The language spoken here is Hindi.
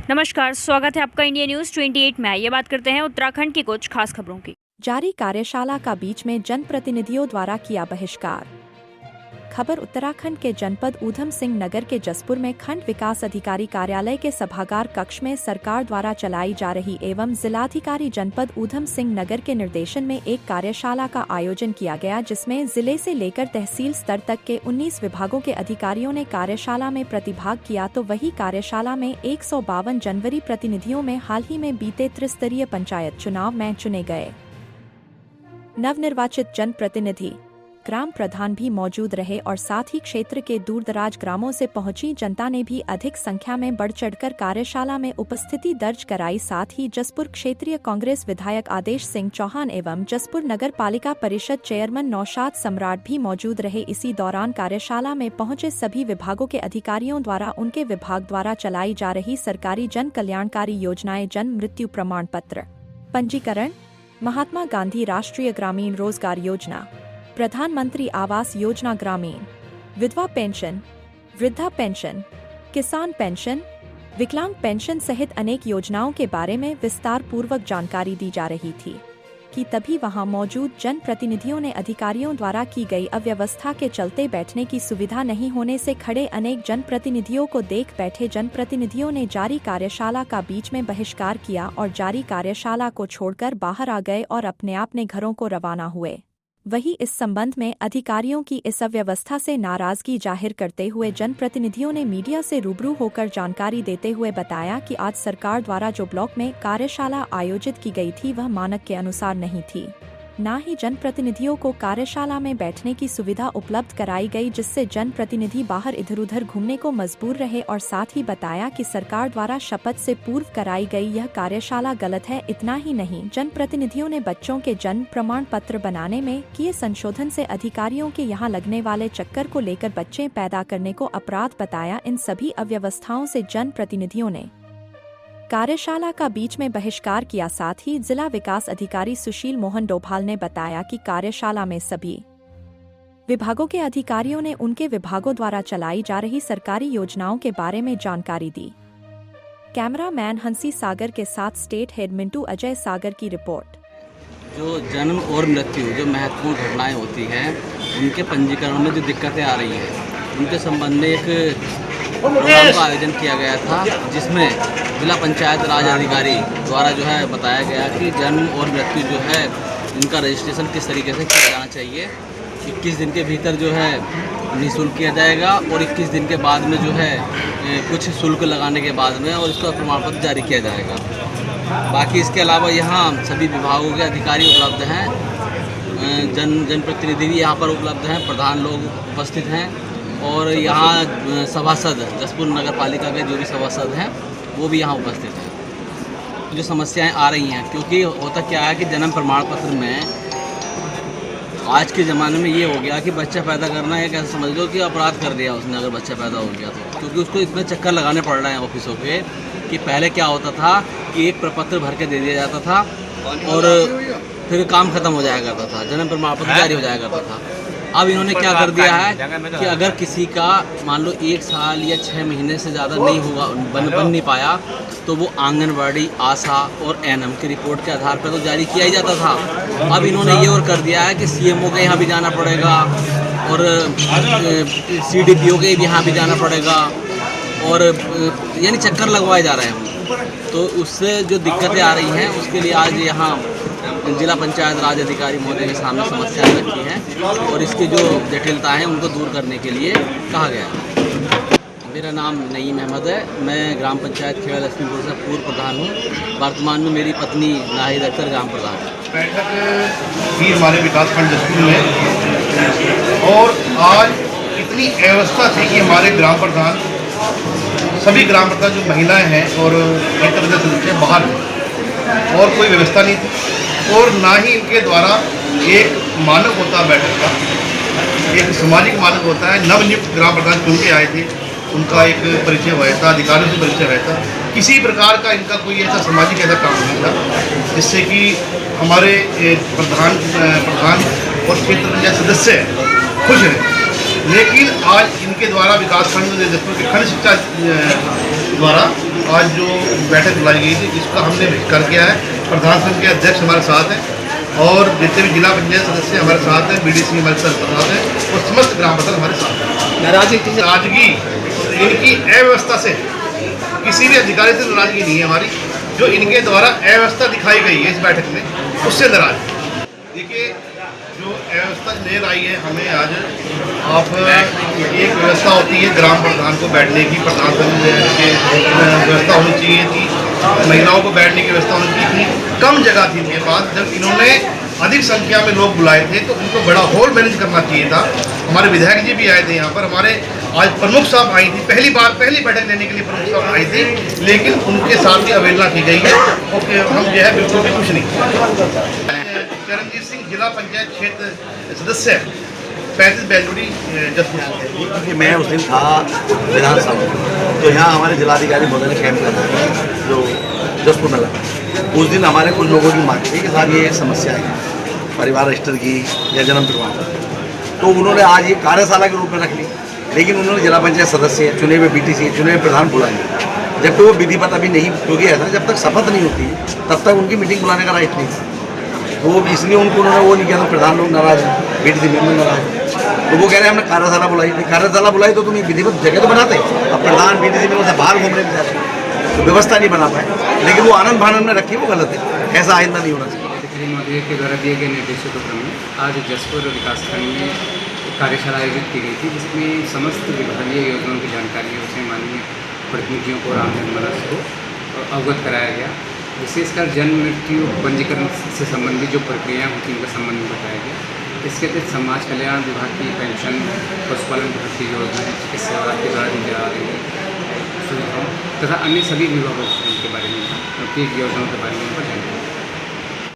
नमस्कार, स्वागत है आपका इंडिया न्यूज 28 में। ये बात करते हैं उत्तराखंड की कुछ खास खबरों की। जारी कार्यशाला का बीच में जनप्रतिनिधियों द्वारा किया बहिष्कार। खबर उत्तराखंड के जनपद ऊधम सिंह नगर के जसपुर में खंड विकास अधिकारी कार्यालय के सभागार कक्ष में सरकार द्वारा चलाई जा रही एवं जिलाधिकारी जनपद ऊधम सिंह नगर के निर्देशन में एक कार्यशाला का आयोजन किया गया, जिसमें जिले से लेकर तहसील स्तर तक के 19 विभागों के अधिकारियों ने कार्यशाला में प्रतिभाग किया। तो वही कार्यशाला में 152 जनवरी प्रतिनिधियों में हाल ही में बीते त्रिस्तरीय पंचायत चुनाव में चुने गए नवनिर्वाचित जनप्रतिनिधि ग्राम प्रधान भी मौजूद रहे और साथ ही क्षेत्र के दूरदराज ग्रामों से पहुंची जनता ने भी अधिक संख्या में बढ़ चढ़कर कार्यशाला में उपस्थिति दर्ज कराई। साथ ही जसपुर क्षेत्रीय कांग्रेस विधायक आदेश सिंह चौहान एवं जसपुर नगर पालिका परिषद चेयरमैन नौशाद सम्राट भी मौजूद रहे। इसी दौरान कार्यशाला में पहुंचे सभी विभागों के अधिकारियों द्वारा उनके विभाग द्वारा चलाई जा रही सरकारी जन कल्याणकारी योजनाएं, जन्म मृत्यु प्रमाण पत्र, पंजीकरण, महात्मा गांधी राष्ट्रीय ग्रामीण रोजगार योजना, प्रधानमंत्री आवास योजना ग्रामीण, विधवा पेंशन, वृद्धा पेंशन, किसान पेंशन, विकलांग पेंशन सहित अनेक योजनाओं के बारे में विस्तार पूर्वक जानकारी दी जा रही थी कि तभी वहां मौजूद जनप्रतिनिधियों ने अधिकारियों द्वारा की गई अव्यवस्था के चलते बैठने की सुविधा नहीं होने से खड़े अनेक जनप्रतिनिधियों को देख बैठे जनप्रतिनिधियों ने जारी कार्यशाला का बीच में बहिष्कार किया और जारी कार्यशाला को छोड़कर बाहर आ गए और अपने अपने घरों को रवाना हुए। वहीं इस संबंध में अधिकारियों की इस अव्यवस्था से नाराजगी जाहिर करते हुए जनप्रतिनिधियों ने मीडिया से रूबरू होकर जानकारी देते हुए बताया कि आज सरकार द्वारा जो ब्लॉक में कार्यशाला आयोजित की गई थी वह मानक के अनुसार नहीं थी, न ही जनप्रतिनिधियों को कार्यशाला में बैठने की सुविधा उपलब्ध कराई गई, जिससे जनप्रतिनिधि बाहर इधर उधर घूमने को मजबूर रहे। और साथ ही बताया कि सरकार द्वारा शपथ से पूर्व कराई गई यह कार्यशाला गलत है। इतना ही नहीं, जनप्रतिनिधियों ने बच्चों के जन्म प्रमाण पत्र बनाने में किए संशोधन से अधिकारियों के यहाँ लगने वाले चक्कर को लेकर बच्चे पैदा करने को अपराध बताया। इन सभी अव्यवस्थाओं से जनप्रतिनिधियों ने कार्यशाला का बीच में बहिष्कार किया। साथ ही जिला विकास अधिकारी सुशील मोहन डोभाल ने बताया कि कार्यशाला में सभी विभागों के अधिकारियों ने उनके विभागों द्वारा चलाई जा रही सरकारी योजनाओं के बारे में जानकारी दी। कैमरामैन हंसी सागर के साथ स्टेट हेड मिंटू अजय सागर की रिपोर्ट। जो जन्म और मृत्यु जो महत्वपूर्ण घटनाएं होती हैं उनके पंजीकरण में जो दिक्कतें आ रही हैं उनके संबंध में एक प्रोग्राम का आयोजन किया गया था, जिसमें जिला पंचायत राज अधिकारी द्वारा जो है बताया गया कि जन्म और मृत्यु जो है इनका रजिस्ट्रेशन किस तरीके से किया जाना चाहिए। 21 दिन के भीतर जो है निःशुल्क किया जाएगा और 21 दिन के बाद में जो है कुछ शुल्क लगाने के बाद में और इसका प्रमाण पत्र जारी किया जाएगा। बाकी इसके अलावा यहाँ सभी विभागों के अधिकारी उपलब्ध हैं, जनप्रतिनिधि भी यहाँ पर उपलब्ध हैं, प्रधान लोग उपस्थित हैं और यहाँ सभासद जसपुर नगर पालिका के जो भी सभासद हैं वो भी यहाँ उपस्थित हैं। जो समस्याएं आ रही हैं, क्योंकि होता क्या है कि जन्म प्रमाण पत्र में आज के ज़माने में ये हो गया कि बच्चा पैदा करना है, कैसे समझ लो कि अपराध कर दिया उसने अगर बच्चा पैदा हो गया तो, क्योंकि उसको इतने चक्कर लगाने पड़ रहे हैं ऑफिसों पे कि पहले क्या होता था कि एक प्रपत्र भर के दे दिया जाता था और फिर काम खत्म हो जाया करता था, जन्म प्रमाण पत्र जारी हो जाया करता था। अब इन्होंने क्या कर दिया है कि अगर किसी का मान लो 1 साल या 6 महीने से ज़्यादा नहीं होगा बन नहीं पाया तो वो आंगनबाड़ी, आशा और एएनएम की रिपोर्ट के आधार पर तो जारी किया ही जाता था। अब इन्होंने ये और कर दिया है कि सीएमओ के यहाँ भी जाना पड़ेगा और सीडीपीओ के भी यहाँ भी जाना पड़ेगा और यानी चक्कर लगवाए जा रहे हैं। तो उससे जो दिक्कतें आ रही हैं उसके लिए आज यहाँ जिला पंचायत राज अधिकारी महोदय के सामने समस्याएं रखी हैं और इसकी जो जटिलताएं हैं उनको दूर करने के लिए कहा गया है। मेरा नाम नईम अहमद है, मैं ग्राम पंचायत खेड़ा लक्ष्मीपुर से पूर्व प्रधान हूँ। वर्तमान में मेरी पत्नी नाहिद अख्तर ग्राम प्रधान है। बैठक भी हमारे विकासखंड जसपुर में और आज इतनी व्यवस्था थी कि हमारे ग्राम प्रधान, सभी ग्राम प्रधान जो महिलाएँ हैं और एक तरह से सदस्य बाहर हैं और कोई व्यवस्था नहीं थी और ना ही इनके द्वारा एक मानक होता बैठक का, एक सामाजिक मानक होता है। नवनियुक्त ग्राम प्रधान चुन के आए थे, उनका एक परिचय हुआ था, अधिकारियों से परिचय हुआ था। किसी प्रकार का इनका कोई ऐसा सामाजिक ऐसा काम नहीं था जिससे कि हमारे प्रधान और क्षेत्र के सदस्य खुश हैं। लेकिन आज इनके द्वारा विकासखंड जसपुर के खंड शिक्षा द्वारा आज जो बैठक बुलाई गई थी, जिसका हमने बहिष्कार किया है। प्रधान संघ के अध्यक्ष हमारे साथ हैं और जितने भी जिला पंचायत सदस्य हमारे साथ हैं, BDC हमारे साथ हैं और समस्त ग्राम प्रधान हमारे साथ हैं। नाराजगी इनकी अव्यवस्था से, किसी भी अधिकारी से नाराजगी नहीं है हमारी, जो इनके द्वारा अव्यवस्था दिखाई गई है इस बैठक में, उससे नाराज। देखिए, जो अव्यवस्था लेकर आई है हमें आज, आप एक व्यवस्था होती है ग्राम प्रधान को बैठने की, प्रधान संघ की व्यवस्था होनी चाहिए थी, महिलाओं को बैठने की व्यवस्था होनी चाहिए थी। कम जगह थी इनके पास, जब इन्होंने अधिक संख्या में लोग बुलाए थे तो उनको बड़ा हॉल मैनेज करना चाहिए था। हमारे विधायक जी भी आए थे यहाँ पर, हमारे आज प्रमुख साहब आई थी, पहली बैठक लेने के लिए प्रमुख साहब आई थी, लेकिन उनके साथ भी अवहेलना की गई है और हम जो है बिल्कुल भी कुछ नहीं। चरणजीत सिंह जिला पंचायत क्षेत्र सदस्य 35 बैलूरी जसपुर। मैं उस दिन था विधानसभा, तो यहाँ हमारे जिलाधिकारी महोदय ने कैंप लगाया जो जसपुर नगर। उस दिन हमारे कुछ लोगों की मांग थी कि साहब ये समस्या है परिवार रजिस्टर की या जन्म प्रमाण पत्र, तो उन्होंने आज ये कार्यशाला के रूप में रख ली। लेकिन उन्होंने जिला पंचायत सदस्य, चुने हुए BTC, चुने हुए प्रधान बुलाए, जबकि वो विधिवत अभी नहीं, क्योंकि ऐसा जब तक शपथ नहीं होती तब तक उनकी मीटिंग बुलाने का राइट नहीं। वो इसलिए उन्होंने वो नहीं किया था। प्रधान लोग नाराज हैं, BTC मेंबर नाराज हैं, तो वो कह रहे हैं हमने कार्यशाला बुलाई। कार्यशाला बुलाई तो तुम एक विधिवत जगह तो बनाते, अब प्रधान BTC मेंबर से बाहर घूमने में जाते तो व्यवस्था नहीं बना पाए। लेकिन वो आनंद भानंद में रखी, वो गलत है, ऐसा आइंदा नहीं होना चाहिए। महोदय के द्वारा दिए गए निर्देशों के क्रम में आज जसपुर विकासखंड में कार्यशाला आयोजित की गई थी, जिसमें समस्त विभागीय योजनाओं की जानकारियों से माननीय प्रतिनिधियों को, राम जनमानस को अवगत कराया गया। विशेषकर जन्म मृत्यु पंजीकरण से संबंधित जो प्रक्रियाएँ होती हैं उनका संबंध में बताया गया। इसके तहत समाज कल्याण विभाग की पेंशन, पशुपालन विभाग की योजनाएँ, चिकित्सा विभाग के द्वारा दी जा रही सुविधाओं तथा अन्य सभी विभागों के बारे में, योजनाओं के बारे में जानकारी